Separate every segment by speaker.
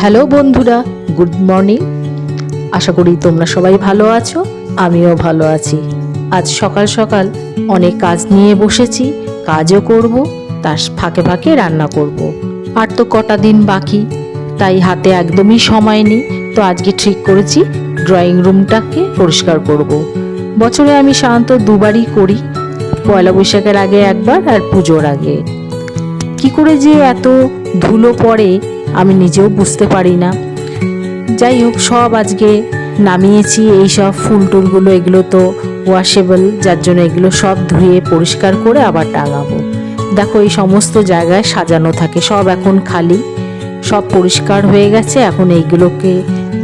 Speaker 1: Hello বন্ধুরা, good morning. আশা করি তোমরা সবাই ভালো আছো, আমিও ভালো আছি। আজ সকাল সকাল অনেক কাজ নিয়ে বসেছি, কাজও করব, তার ফাঁকে ফাঁকে রান্না করব। আর তো কটা দিন বাকি, তাই হাতে একদমই সময় নেই। তো আজকে ঠিক করেছি ড্রয়িং রুমটাকে পরিষ্কার করব। বছরে আমি সাধারণত দুবারই করি, পয়লা বৈশাখের আগে একবার আর পুজোর আগে। কি করে যে এত ধুলো পড়ে আমি নিজেও বুঝতে পারি না। যাই হোক, সব আজকে নামিয়েছি। এই সব ফুল টুলগুলো, এগুলো তো ওয়াশেবল, যার জন্য এগুলো সব ধুয়ে পরিষ্কার করে আবার টাঙাবো। দেখো, এই সমস্ত জায়গায় সাজানো থাকে, সব এখন খালি, সব পরিষ্কার হয়ে গেছে। এখন এইগুলোকে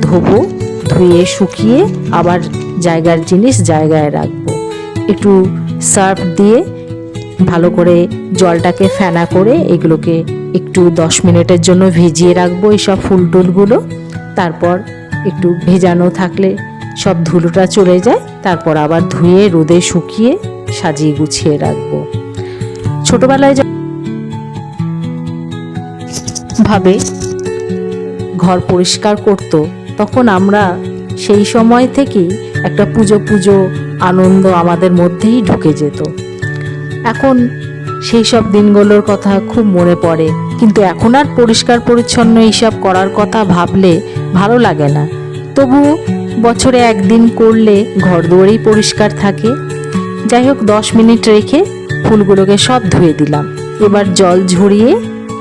Speaker 1: ধোবো, ধুয়ে শুকিয়ে আবার জায়গার জিনিস জায়গায় রাখবো। একটু সার্ফ দিয়ে ভালো করে জলটাকে ফেনা করে এগুলোকে একটু 10 মিনিটের জন্য ভিজিয়ে রাখবো, এইসব ফুল টুলগুলো। তারপর একটু ভেজানো থাকলে সব ধুলোটা চলে যায়, তারপর আবার ধুয়ে রোদে শুকিয়ে সাজিয়ে গুছিয়ে রাখবো। ছোটবেলায় ভাবে ঘর পরিষ্কার করতো, তখন আমরা সেই সময় থেকেই একটা পুজো পুজো আনন্দ আমাদের মধ্যেই ঢুকে যেত। এখন সেই সব দিনগুলোর কথা খুব মনে পড়ে, কিন্তু এখন আর পরিষ্কার পরিচ্ছন্ন এইসব করার কথা ভাবলে ভালো লাগে না। তবু বছরে একদিন করলে ঘর দুয়ারেই পরিষ্কার থাকে। যাই হোক, 10 মিনিট রেখে ফুলগুলোকে সব ধুয়ে দিলাম। এবার জল ঝরিয়ে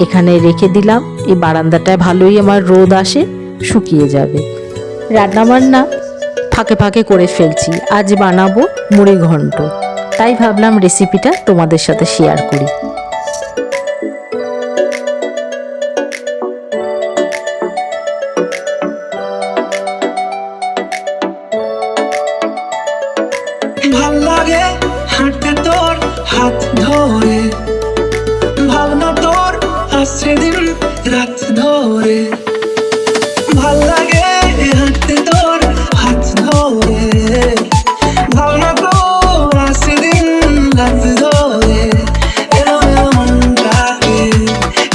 Speaker 1: এখানে রেখে দিলাম। এই বারান্দাটায় ভালোই আমার রোদ আসে, শুকিয়ে যাবে। রান্নাবান্না ফাঁকে ফাঁকে করে ফেলছি। আজ বানাবো মুড়ি ঘন্ট, তাই ভাবলাম রেসিপিটা তোমাদের সাথে শেয়ার করি।
Speaker 2: ভাল লাগে হাঁটতে তোর হাত ধরে, ভাবনা তোর আসছে দিন রাত ধরে। ভাল লাগে হাঁটতে তোর হাত ধরে, ভাবনা তোর আসছে দিন রাত ধরে। এলো এলো মনটাকে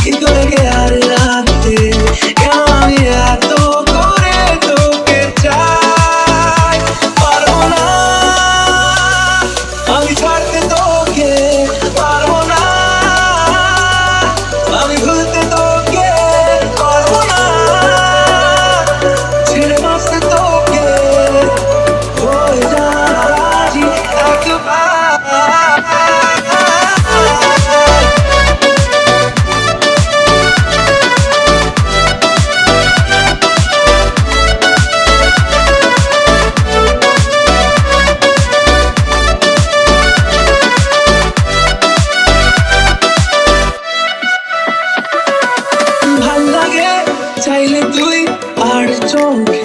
Speaker 2: কি করে গে আর রাতে, কেন আমি এত করে তোকে চাই। পারবো না আমি ছাড়তে তোকে, পারবো না আমি ভুলতে তোকে, পারবো না ছেড়ে বাঁচতে তোকে, হয়ে যা রাজি একবার। ভাল লাগে চাইলে তুই আর চোখে